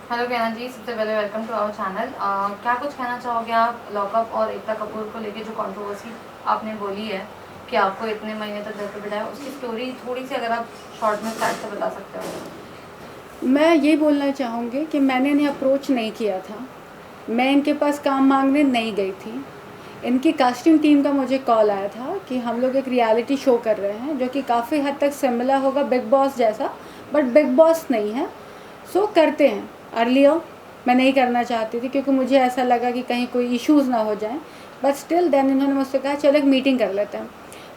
Hello ज्ञाना जी, सबसे पहले वेलकम टू आवर चैनल। क्या कुछ कहना चाहोगे आप लॉकअप और एकता कपूर को लेके, जो कंट्रोवर्सी आपने बोली है कि आपको इतने महीने तक घर पे बिठाया, उसकी स्टोरी थोड़ी सी अगर आप शॉर्ट में स्टार्ट से बता सकते हो। मैं ये बोलना चाहूँगी कि मैंने इन्हें अप्रोच नहीं किया था। मैं इनके पास काम मांगने नहीं गई थी। इनकी कास्टिंग टीम का मुझे कॉल आया था कि हम लोग एक रियलिटी शो कर रहे हैं जो कि काफ़ी हद तक सिमिलर होगा बिग बॉस जैसा, बट बिग बॉस नहीं है। सो करते हैं। अर्लियर मैं नहीं करना चाहती थी क्योंकि मुझे ऐसा लगा कि कहीं कोई इश्यूज़ ना हो जाएं, बट स्टिल देन इन्होंने मुझसे कहा चलो एक मीटिंग कर लेते हैं।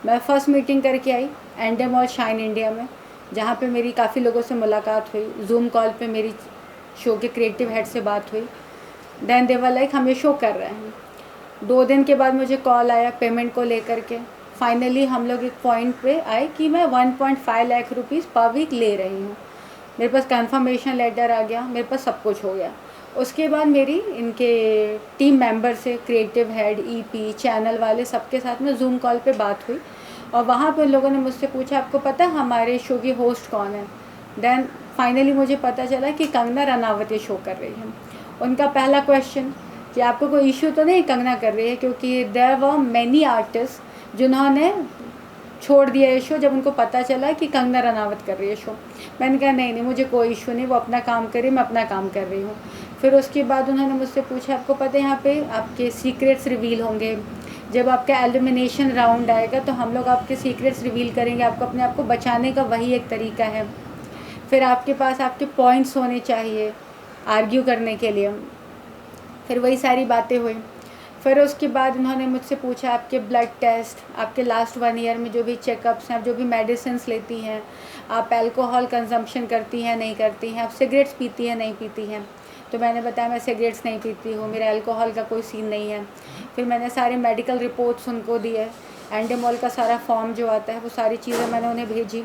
मैं फ़र्स्ट मीटिंग करके आई एंडेम और शाइन इंडिया में, जहाँ पे मेरी काफ़ी लोगों से मुलाकात हुई। जूम कॉल पे मेरी शो के क्रिएटिव हेड से बात हुई। देन दे वर लाइक हम ये शो कर रहे हैं। 2 दिन के बाद मुझे कॉल आया पेमेंट को लेकर के। फाइनली हम लोग एक पॉइंट पे आए कि मैं 1.5 लाख रुपीज़ पर वीक ले रही हूँ। मेरे पास कंफर्मेशन लेटर आ गया, मेरे पास सब कुछ हो गया। उसके बाद मेरी इनके टीम मेंबर से, क्रिएटिव हेड, ईपी, चैनल वाले सबके साथ में जूम कॉल पे बात हुई और वहाँ पे उन लोगों ने मुझसे पूछा आपको पता है हमारे शो की होस्ट कौन है। देन फाइनली मुझे पता चला कि कंगना रनावत ये शो कर रही है। उनका पहला क्वेश्चन कि आपको कोई इशू तो नहीं कंगना कर रही है, क्योंकि देयर वर मैनी आर्टिस्ट जिन्होंने छोड़ दिया ये शो जब उनको पता चला कि कंगना रनावत कर रही है शो। मैंने कहा नहीं नहीं, मुझे कोई इशू नहीं, वो अपना काम करे, मैं अपना काम कर रही हूँ। फिर उसके बाद उन्होंने मुझसे पूछा आपको पता है यहाँ पे आपके सीक्रेट्स रिवील होंगे, जब आपका एलिमिनेशन राउंड आएगा तो हम लोग आपके सीक्रेट्स रिवील करेंगे, आपको अपने आप को बचाने का वही एक तरीका है। फिर आपके पास आपके पॉइंट्स होने चाहिए आर्ग्यू करने के लिए। फिर वही सारी बातें हुई। फिर उसके बाद उन्होंने मुझसे पूछा आपके ब्लड टेस्ट, आपके लास्ट 1 ईयर में जो भी चेकअप्स हैं, आप जो भी मेडिसिन्स लेती हैं, आप अल्कोहल कंजम्पशन करती हैं नहीं करती हैं, आप सिगरेट्स पीती हैं नहीं पीती हैं। तो मैंने बताया मैं सिगरेट्स नहीं पीती हूँ, मेरा अल्कोहल का कोई सीन नहीं है। फिर मैंने सारे मेडिकल रिपोर्ट्स उनको दिए, एंडेमोल का सारा फॉर्म जो आता है वो सारी चीज़ें मैंने उन्हें भेजी।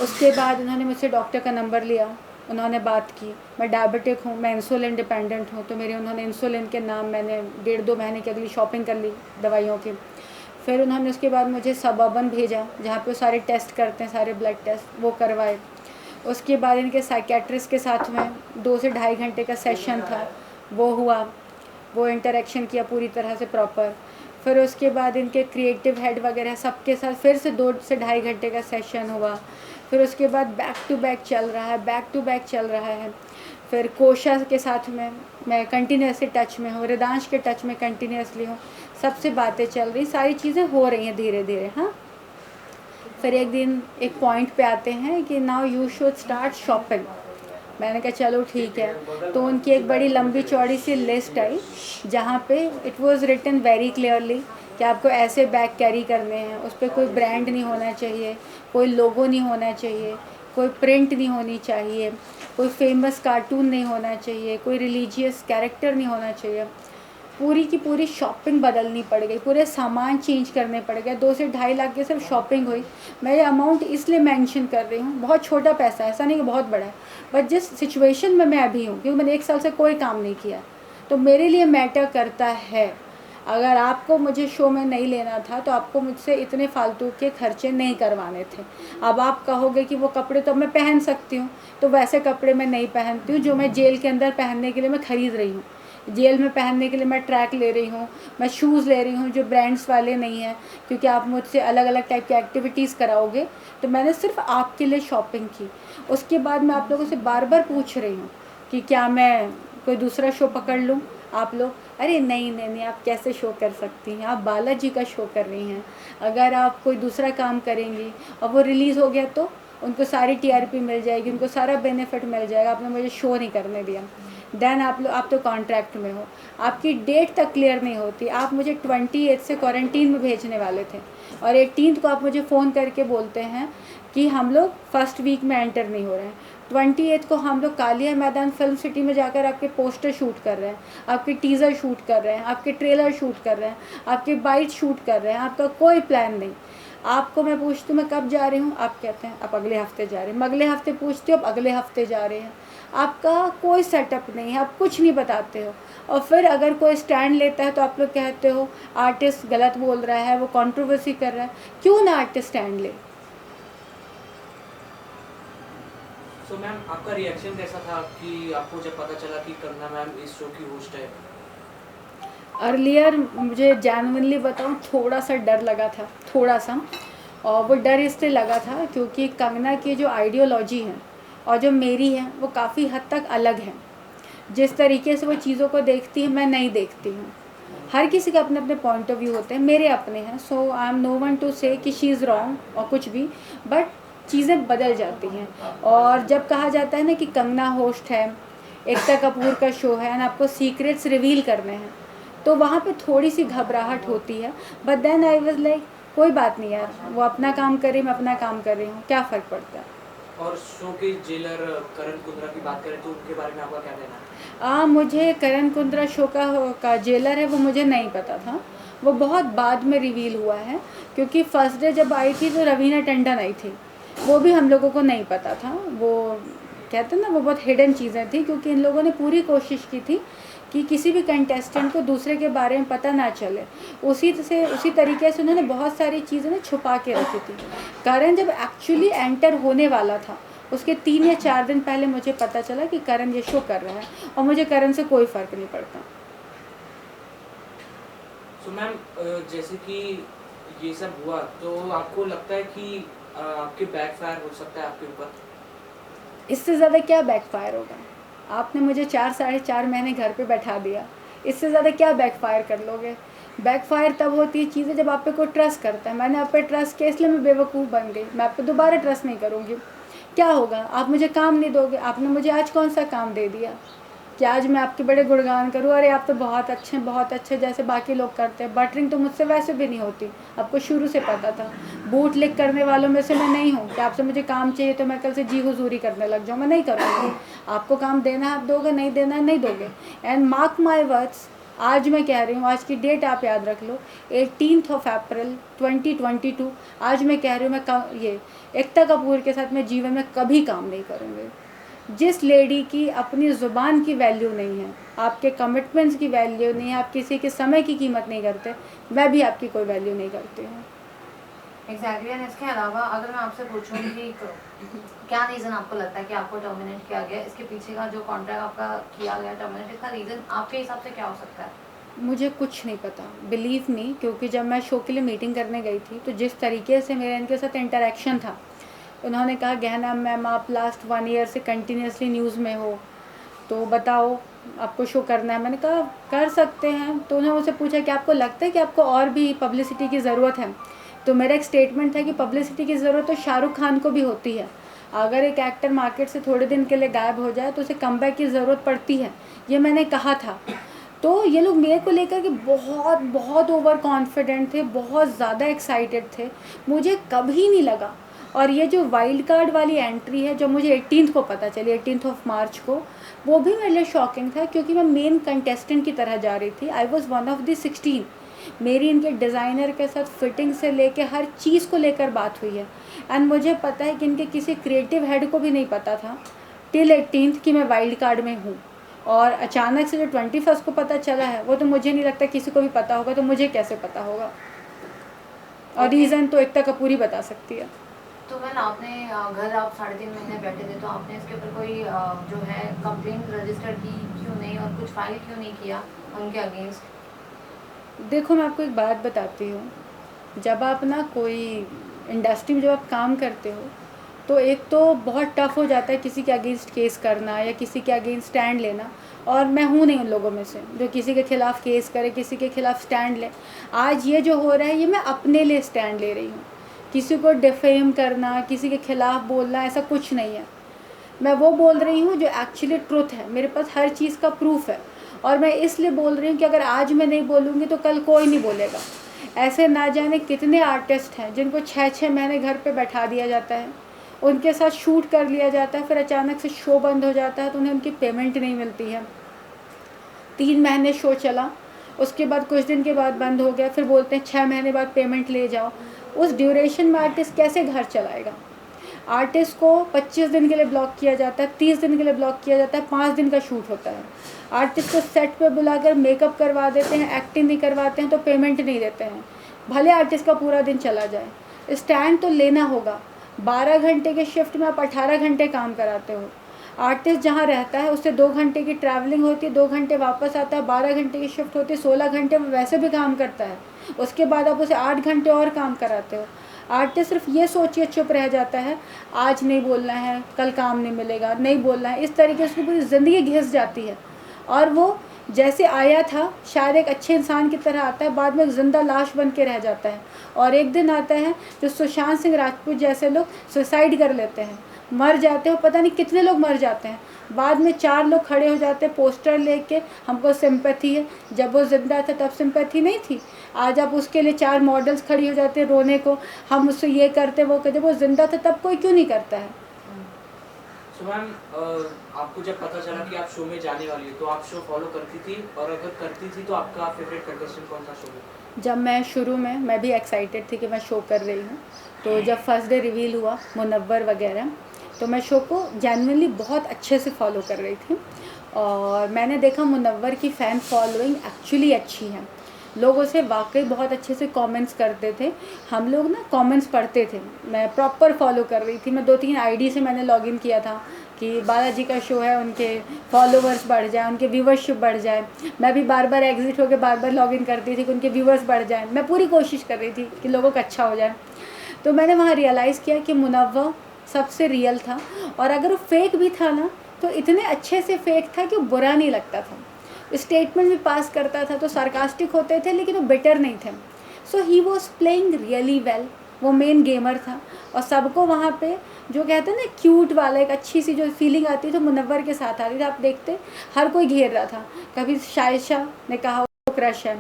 उसके बाद उन्होंने मुझसे डॉक्टर का नंबर लिया, उन्होंने बात की। मैं डायबिटिक हूँ, मैं इंसुलिन डिपेंडेंट हूँ, तो मेरे उन्होंने इंसुलिन के नाम, मैंने 1.5-2 महीने की अगली शॉपिंग कर ली दवाइयों की। फिर उन्होंने उसके बाद मुझे सबअर्बन भेजा जहाँ पे वो सारे टेस्ट करते हैं, सारे ब्लड टेस्ट वो करवाए। उसके बाद इनके साइकेट्रिस्ट के साथ में 2 से ढाई घंटे का सेशन था, वो हुआ, वो इंटरेक्शन किया पूरी तरह से प्रॉपर। फिर उसके बाद इनके क्रिएटिव हेड वगैरह सबके साथ फिर से 2 से ढाई घंटे का सेशन हुआ। फिर उसके बाद बैक टू बैक चल रहा है, बैक टू बैक चल रहा है। फिर कोशा के साथ में मैं कंटिन्यूसली टच में हूँ, रिदांश के टच में कंटिन्यूसली हूँ, सबसे बातें चल रही, सारी चीज़ें हो रही हैं धीरे धीरे। हाँ, फिर एक दिन एक पॉइंट पे आते हैं कि now you should start shopping. मैंने कहा चलो ठीक है। तो उनकी एक बड़ी लंबी चौड़ी सी लिस्ट आई जहाँ पे it was written very clearly कि आपको ऐसे बैग कैरी करने हैं, उस पर कोई ब्रांड नहीं होना चाहिए, कोई लोगो नहीं होना चाहिए, कोई प्रिंट नहीं होनी चाहिए, कोई फेमस कार्टून नहीं होना चाहिए, कोई रिलीजियस कैरेक्टर नहीं होना चाहिए। पूरी की पूरी शॉपिंग बदलनी पड़ गई, पूरे सामान चेंज करने पड़ गए। 2 से ढाई लाख की सिर्फ शॉपिंग हुई। मैं ये अमाउंट इसलिए मेंशन कर रही हूँ, बहुत छोटा पैसा है, ऐसा नहीं कि बहुत बड़ा है, बट जिस सिचुएशन में मैं अभी हूँ, क्योंकि मैंने 1 साल से कोई काम नहीं किया, तो मेरे लिए मैटर करता है। अगर आपको मुझे शो में नहीं लेना था तो आपको मुझसे इतने फालतू के खर्चे नहीं करवाने थे। अब आप कहोगे कि वो कपड़े तो मैं पहन सकती हूँ, तो वैसे कपड़े मैं नहीं पहनती हूँ जो मैं जेल के अंदर पहनने के लिए मैं ख़रीद रही हूँ। जेल में पहनने के लिए मैं ट्रैक ले रही हूँ, मैं शूज़ ले रही हूँ जो ब्रांड्स वाले नहीं हैं, क्योंकि आप मुझसे अलग अलग टाइप की एक्टिविटीज़ कराओगे। तो मैंने सिर्फ आपके लिए शॉपिंग की। उसके बाद मैं आप लोगों से बार बार पूछ रही हूँ कि क्या मैं कोई दूसरा शो पकड़ लूँ। आप लोग अरे नहीं नहीं नहीं, आप कैसे शो कर सकती हैं, आप बालाजी का शो कर रही हैं। अगर आप कोई दूसरा काम करेंगी और वो रिलीज़ हो गया तो उनको सारी टीआरपी मिल जाएगी, उनको सारा बेनिफिट मिल जाएगा, आपने मुझे शो नहीं करने दिया। देन आप तो कॉन्ट्रैक्ट में हो, आपकी डेट तक क्लियर नहीं होती। आप मुझे 28 से क्वारंटीन में भेजने वाले थे और 18 को आप मुझे फ़ोन करके बोलते हैं कि हम लोग फर्स्ट वीक में एंटर नहीं हो रहे हैं। 28 को हम लोग कालिया मैदान फिल्म सिटी में जाकर आपके पोस्टर शूट कर रहे हैं, आपके टीज़र शूट कर रहे हैं, आपके ट्रेलर शूट कर रहे हैं, आपके बाइट शूट कर रहे हैं, आपका कोई प्लान नहीं। आपको मैं पूछती हूँ मैं कब जा रही हूँ, आप कहते हैं आप अगले हफ्ते जा रहे हैं। मैं अगले हफ्ते पूछती हूँ, आप अगले हफ्ते जा रहे हैं। आपका कोई सेटअप नहीं है, आप कुछ नहीं बताते हो। और फिर अगर कोई स्टैंड लेता है तो आप लोग कहते हो आर्टिस्ट गलत बोल रहा है, वो कंट्रोवर्सी कर रहा है। क्यों ना आर्टिस्ट स्टैंड ले। सो मैम आपका रिएक्शन कैसा था कि आपको जब पता चला कि कंगना मैम इस शो की होस्ट है? अर्लियर मुझे जेन्युइनली बताऊँ थोड़ा सा डर लगा था, थोड़ा सा। और वो डर इसलिए लगा था क्योंकि कंगना की जो आइडियोलॉजी है और जो मेरी है वो काफ़ी हद तक अलग है। जिस तरीके से वो चीज़ों को देखती है मैं नहीं देखती हूँ। हर किसी के अपने अपने पॉइंट ऑफ व्यू होते हैं, मेरे अपने हैं। So I am no one to say कि शी इज़ रॉन्ग और कुछ भी, बट चीज़ें बदल जाती हैं। और जब कहा जाता है ना कि कंगना होस्ट है, एकता कपूर का शो है एंड आपको सीक्रेट्स रिवील करने हैं, तो वहाँ पे थोड़ी सी घबराहट होती है। But then I was like कोई बात नहीं यार, वो अपना काम करे, मैं अपना काम कर रही हूँ, क्या फ़र्क पड़ता है। और शो के जेलर करण कुंद्रा की बात करें तो उनके बारे में आपका क्या कहना है? मुझे करण कुंद्रा शो का जेलर है वो मुझे नहीं पता था। वो बहुत बाद में रिवील हुआ है, क्योंकि फर्स्ट डे जब आई थी तो रवीना टंडन आई थी, वो भी हम लोगों को नहीं पता था। वो कहते हैं ना, वो बहुत हिडन चीज़ें थी, क्योंकि इन लोगों ने पूरी कोशिश की थी कि किसी भी कंटेस्टेंट को दूसरे के बारे में पता ना चले। उसी तरीके से उन्होंने बहुत सारी चीज़ें ना छुपा के रखी थी। करण जब एक्चुअली एंटर होने वाला था उसके 3 या 4 दिन पहले मुझे पता चला कि करण ये शो कर रहा है, और मुझे करण से कोई फ़र्क नहीं पड़ता। सो मैम जैसे कि ये सब हुआ तो आपको लगता है कि आपके बैकफायर हो सकता है आपके ऊपर? इससे ज़्यादा क्या बैकफायर होगा? आपने मुझे 4 साढ़े 4 महीने घर पे बैठा दिया, इससे ज़्यादा क्या बैकफायर कर लोगे? बैकफायर तब होती है चीज़ें जब आप पे कोई ट्रस्ट करता है। मैंने आप पे ट्रस्ट किया इसलिए मैं बेवकूफ़ बन गई, मैं आप पे दोबारा ट्रस्ट नहीं करूँगी। क्या होगा? आप मुझे काम नहीं दोगे। आपने मुझे आज कौन सा काम दे दिया कि आज मैं आपके बड़े गुणगान करूँ, अरे आप तो बहुत अच्छे जैसे बाकी लोग करते हैं। बटरिंग तो मुझसे वैसे भी नहीं होती, आपको शुरू से पता था। बूट लिक करने वालों में से मैं नहीं हूँ कि आपसे मुझे काम चाहिए तो मैं कल से जी हुजूरी करने लग जाऊँ, मैं नहीं करूँगी। आपको काम देना है आप दोगे, नहीं देना है नहीं दोगे। एंड मार्क माई वर्ड्स, आज मैं कह रही हूँ, आज की डेट आप याद रख लो, 18 अप्रैल 2022। आज मैं कह रही हूँ ये एकता कपूर के साथ मैं जीवन में कभी काम नहीं करूँगी। जिस लेडी की अपनी ज़ुबान की वैल्यू नहीं है, आपके कमिटमेंट्स की वैल्यू नहीं है, आप किसी के समय की कीमत नहीं करते, मैं भी आपकी कोई वैल्यू नहीं करती हूँ। एग्जैक्टली। एंड इसके अलावा अगर मैं आपसे पूछूं कि क्या रीज़न आपको लगता है कि आपको टर्मिनेट किया गया, इसके पीछे का जो कॉन्ट्रैक्ट आपका किया गया टर्मिनेट, इसका रीज़न आपके हिसाब से क्या हो सकता है? मुझे कुछ नहीं पता, बिलीव मी, क्योंकि जब मैं शो के लिए मीटिंग करने गई थी तो जिस तरीके से मेरा इनके साथ इंटरेक्शन था, उन्होंने कहा गहना मैम आप लास्ट 1 ईयर से कंटिन्यूसली न्यूज़ में हो, तो बताओ आपको शो करना है। मैंने कहा कर सकते हैं। तो उन्होंने मुझसे पूछा कि आपको लगता है कि आपको और भी पब्लिसिटी की ज़रूरत है? तो मेरा एक स्टेटमेंट था कि पब्लिसिटी की ज़रूरत तो शाहरुख खान को भी होती है। अगर एक एक्टर मार्केट से थोड़े दिन के लिए गायब हो जाए तो उसे कमबैक की ज़रूरत पड़ती है, ये मैंने कहा था। तो ये लोग मेरे को लेकर के बहुत बहुत ओवर कॉन्फिडेंट थे, बहुत ज़्यादा एक्साइटेड थे, मुझे कभी नहीं लगा। और ये जो वाइल्ड कार्ड वाली एंट्री है जो मुझे 18 को पता चली, 18 मार्च को, वो भी मेरे लिए शॉकिंग था, क्योंकि मैं मेन कंटेस्टेंट की तरह जा रही थी। I was one of the 16। मेरी इनके डिज़ाइनर के साथ फिटिंग से लेके हर चीज़ को लेकर बात हुई है। एंड मुझे पता है कि इनके किसी क्रिएटिव हेड को भी नहीं पता था टिल 18 कि मैं वाइल्ड कार्ड में हूँ। और अचानक से जो 21 को पता चला है, वो तो मुझे नहीं लगता किसी को भी पता होगा, तो मुझे कैसे पता होगा? और रीज़न तो एकता कपूर ही बता सकती है। तो मैम आपने घर आप 3.5 महीने बैठे थे, तो आपने इसके ऊपर कोई जो है कंप्लेंट रजिस्टर की क्यों नहीं, और कुछ फाइल क्यों नहीं किया उनके अगेंस्ट? देखो मैं आपको एक बात बताती हूँ, जब आप ना कोई इंडस्ट्री में जब आप काम करते हो तो एक तो बहुत टफ़ हो जाता है किसी के अगेंस्ट केस करना या किसी के अगेंस्ट स्टैंड लेना। और मैं हूँ नहीं उन लोगों में से जो किसी के ख़िलाफ़ केस करे, किसी के ख़िलाफ़ स्टैंड ले। आज ये जो हो रहा है ये मैं अपने लिए स्टैंड ले रही हूँ। किसी को डिफेम करना, किसी के ख़िलाफ़ बोलना, ऐसा कुछ नहीं है। मैं वो बोल रही हूँ जो एक्चुअली ट्रुथ है, मेरे पास हर चीज़ का प्रूफ है। और मैं इसलिए बोल रही हूँ कि अगर आज मैं नहीं बोलूँगी तो कल कोई नहीं बोलेगा। ऐसे ना जाने कितने आर्टिस्ट हैं जिनको 6-6 महीने घर पे बैठा दिया जाता है, उनके साथ शूट कर लिया जाता है, फिर अचानक से शो बंद हो जाता है तो उन्हें उनकी पेमेंट नहीं मिलती है। 3 महीने शो चला, उसके बाद कुछ दिन के बाद बंद हो गया, फिर बोलते हैं 6 महीने बाद पेमेंट ले जाओ। उस ड्यूरेशन में आर्टिस्ट कैसे घर चलाएगा? आर्टिस्ट को 25 दिन के लिए ब्लॉक किया जाता है, 30 दिन के लिए ब्लॉक किया जाता है, 5 दिन का शूट होता है। आर्टिस्ट को सेट पे बुलाकर मेकअप करवा देते हैं, एक्टिंग नहीं करवाते हैं तो पेमेंट नहीं देते हैं, भले आर्टिस्ट का पूरा दिन चला जाए। स्टैंड तो लेना होगा। 12 घंटे के शिफ्ट में आप 18 घंटे काम कराते हो। आर्टिस्ट जहाँ रहता है उससे 2 घंटे की ट्रैवलिंग होती है, 2 घंटे वापस आता है, 12 घंटे की शिफ्ट होती है, 16 घंटे वो वैसे भी काम करता है। उसके बाद आप उसे 8 घंटे और काम कराते हो। आर्टिस्ट सिर्फ ये सोचिए चुप रह जाता है, आज नहीं बोलना है, कल काम नहीं मिलेगा, नहीं बोलना है, इस तरीके से उसकी पूरी ज़िंदगी घिस जाती है। और वो जैसे आया था शायद एक अच्छे इंसान की तरह आता है, बाद में एक ज़िंदा लाश बन के रह जाता है। और एक दिन आता है जो सुशांत सिंह राजपूत जैसे लोग सुसाइड कर लेते हैं, मर जाते हो, पता नहीं कितने लोग मर जाते हैं। बाद में 4 लोग खड़े हो जाते हैं पोस्टर लेके, हमको सिंपैथी है। जब वो ज़िंदा था तब सिंपैथी नहीं थी। आज आप उसके लिए 4 मॉडल्स खड़ी हो जाते हैं रोने को, हम उससे ये करते वो करते। जब वो ज़िंदा था तब कोई क्यों नहीं करता है? सो मैम, आपको जब पता चला कि आप शो में जाने वाली है तो आप शो फॉलो करती थी, और अगर करती थी तो आपका फेवरेट कंटेस्टेंट कौन था शो में? जब मैं शुरू में मैं भी एक्साइटेड थी कि मैं शो कर रही हूँ, तो जब फर्स्ट डे रिवील हुआ मुनव्वर वगैरह, तो मैं शो को जेन्युइनली बहुत अच्छे से फॉलो कर रही थी। और मैंने देखा मुनव्वर की फ़ैन फॉलोइंग एक्चुअली अच्छी है। लोग उसे वाकई बहुत अच्छे से कमेंट्स करते थे। हम लोग ना कमेंट्स पढ़ते थे, मैं प्रॉपर फॉलो कर रही थी। मैं 2-3 आईडी से मैंने लॉगिन किया था कि बालाजी का शो है, उनके फॉलोवर्स बढ़ जाए, उनके व्यूवरशिप बढ़ जाए। मैं भी बार बार एग्जिट होकर बार बार लॉगिन करती थी कि उनके व्यूवर्स बढ़ जाए। मैं पूरी कोशिश कर रही थी कि लोगों का अच्छा हो जाए। तो मैंने वहाँ रियलाइज़ किया कि मुनव्वर सबसे रियल था, और अगर वो फेक भी था ना तो इतने अच्छे से फेक था कि वो बुरा नहीं लगता था। स्टेटमेंट भी पास करता था तो सार्कास्टिक होते थे, लेकिन वो बिटर नहीं थे। So he was playing really well. वो मेन गेमर था, और सबको वहाँ पे जो कहते हैं ना क्यूट वाला एक अच्छी सी जो फीलिंग आती थी मुनव्वर के साथ आती थी। आप देखते हर कोई घेर रहा था। कभी शायशा ने कहा वो क्रश है,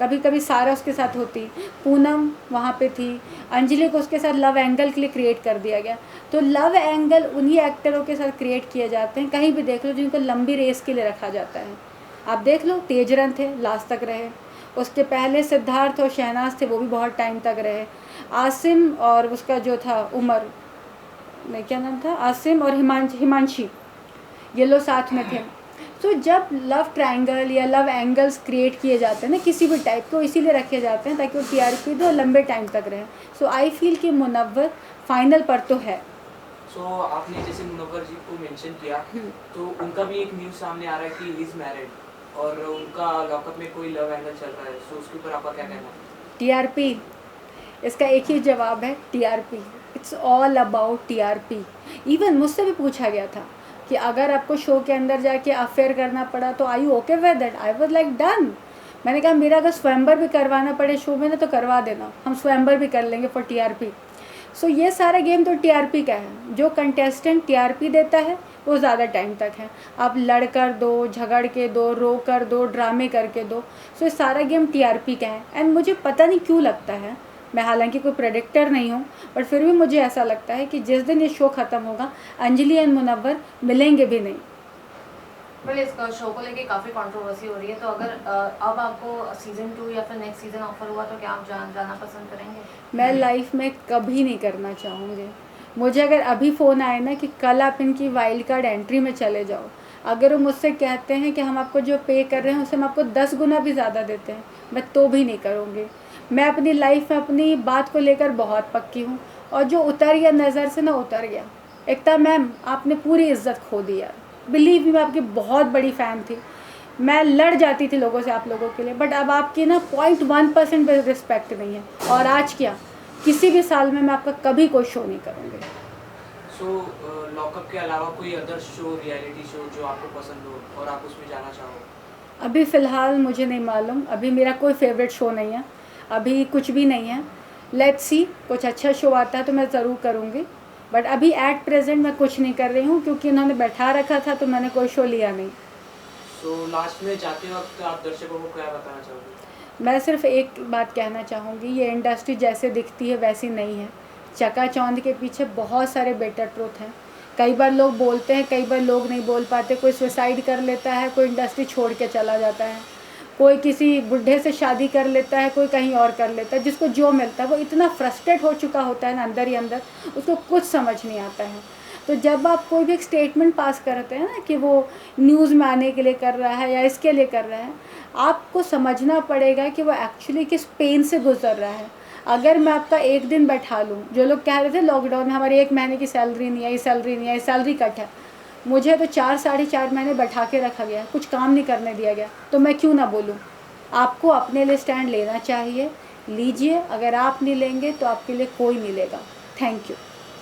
कभी कभी सारा उसके साथ होती, पूनम वहाँ पे थी, अंजलि को उसके साथ लव एंगल के लिए क्रिएट कर दिया गया। तो लव एंगल उन्हीं एक्टरों के साथ क्रिएट किए जाते हैं, कहीं भी देख लो, जिनको लंबी रेस के लिए रखा जाता है। आप देख लो, तेजरन थे, लास्ट तक रहे। उसके पहले सिद्धार्थ और शहनाज थे, वो भी बहुत टाइम तक रहे। आसिम और उसका जो था उमर, नहीं क्या नाम था, आसिम और हिमांशी, ये लोग साथ में थे। तो जब लव ट्रायंगल या लव एंगल्स क्रिएट किए जाते हैं ना किसी भी टाइप को, इसीलिए रखे जाते हैं ताकि वो टीआरपी दो लंबे टाइम तक रहे। सो आई फील कि मुनव्वर फाइनल पर तो है। सो आपने जैसे मुनव्वर जी को मेंशन किया, तो उनका भी एक न्यूज़ सामने आ रहा है कि ही इज़ मैरिड, और उनका लॉकअप में कोई लव एंगल चल रहा है। सो उसके ऊपर आपका क्या कहना है? टीआरपी, इसका एक ही जवाब है, TRP. It's all about TRP. Even मुझसे भी पूछा गया था कि अगर आपको शो के अंदर जाके अफेयर करना पड़ा तो I you okay with that? I was like done. मैंने कहा मेरा अगर स्वयंवर भी करवाना पड़े शो में ना तो करवा देना, हम स्वयंवर भी कर लेंगे फॉर टीआरपी। सो ये सारा गेम तो टीआरपी का है। जो कंटेस्टेंट टीआरपी देता है वो ज़्यादा टाइम तक है। आप लड़ कर दो, झगड़ के दो, रो कर दो, ड्रामे करके दो। सो ये सारा गेम टीआरपी का है। एंड मुझे पता नहीं क्यों लगता है, मैं हालांकि कोई प्रेडिक्टर नहीं हूँ, बट फिर भी मुझे ऐसा लगता है कि जिस दिन ये शो ख़त्म होगा अंजलि एंड मुनव्वर मिलेंगे भी नहीं। वेल, इस शो को लेके काफ़ी कंट्रोवर्सी हो रही है, तो अगर अब आपको सीज़न 2 या फिर नेक्स्ट सीज़न ऑफर हुआ तो क्या आप जाना पसंद करेंगे? मैं लाइफ में कभी नहीं करना चाहूँगी। मुझे अगर अभी फ़ोन आए ना कि कल आप इनकी वाइल्ड कार्ड एंट्री में चले जाओ, अगर वो मुझसे कहते हैं कि हम आपको जो पे कर रहे हैं उससे हम आपको 10 गुना भी ज़्यादा देते हैं, मैं तो भी नहीं करूँगी। मैं अपनी लाइफ में अपनी बात को लेकर बहुत पक्की हूँ, और जो उतर गया नज़र से ना उतर गया। एकता मैम, आपने पूरी इज्जत खो दी यार। बिलीव मी, मैं आपकी बहुत बड़ी फ़ैन थी, मैं लड़ जाती थी लोगों से आप लोगों के लिए, बट अब आपकी ना 0.1% भी रिस्पेक्ट नहीं है। और आज क्या, किसी भी साल में मैं आपका कभी कोई शो नहीं करूँगी। सो लॉकअप के अलावा कोई अदर शो, रियलिटी शो जो आपको पसंद हो और आप उसमें जाना चाहो? अभी फ़िलहाल मुझे नहीं मालूम, अभी मेरा कोई फेवरेट शो नहीं है, अभी कुछ भी नहीं है। लेट्स सी, कुछ अच्छा शो आता है तो मैं ज़रूर करूँगी, बट अभी एट प्रेजेंट मैं कुछ नहीं कर रही हूँ, क्योंकि इन्होंने बैठा रखा था तो मैंने कोई शो लिया नहीं। सो लास्ट में जाते वक्त आप दर्शकों को क्या बताना चाहोगे? मैं सिर्फ एक बात कहना चाहूँगी, ये इंडस्ट्री जैसे दिखती है वैसी नहीं है। चकाचौंध के पीछे बहुत सारे बेटर ट्रुथ हैं। कई बार लोग बोलते हैं, कई बार लोग नहीं बोल पाते। कोई सुसाइड कर लेता है, कोई इंडस्ट्री छोड़ के चला जाता है, कोई किसी बुढ़े से शादी कर लेता है, कोई कहीं और कर लेता है। जिसको जो मिलता है वो इतना फ्रस्ट्रेट हो चुका होता है ना अंदर ही अंदर, उसको कुछ समझ नहीं आता है। तो जब आप कोई भी एक स्टेटमेंट पास करते हैं ना कि वो न्यूज़ में आने के लिए कर रहा है या इसके लिए कर रहा है, आपको समझना पड़ेगा कि वो एक्चुअली किस पेन से गुजर रहा है। अगर मैं आपका एक दिन बैठा लूँ, जो लोग कह रहे थे लॉकडाउन में हमारी 1 महीने की सैलरी नहीं आई, सैलरी नहीं आई, सैलरी कट है, मुझे तो 4 साढ़े 4 महीने बैठा के रखा गया, कुछ काम नहीं करने दिया गया, तो मैं क्यों ना बोलूँ। आपको अपने लिए स्टैंड लेना चाहिए, लीजिए। अगर आप नहीं लेंगे तो आपके लिए कोई नहीं लेगा। Thank you.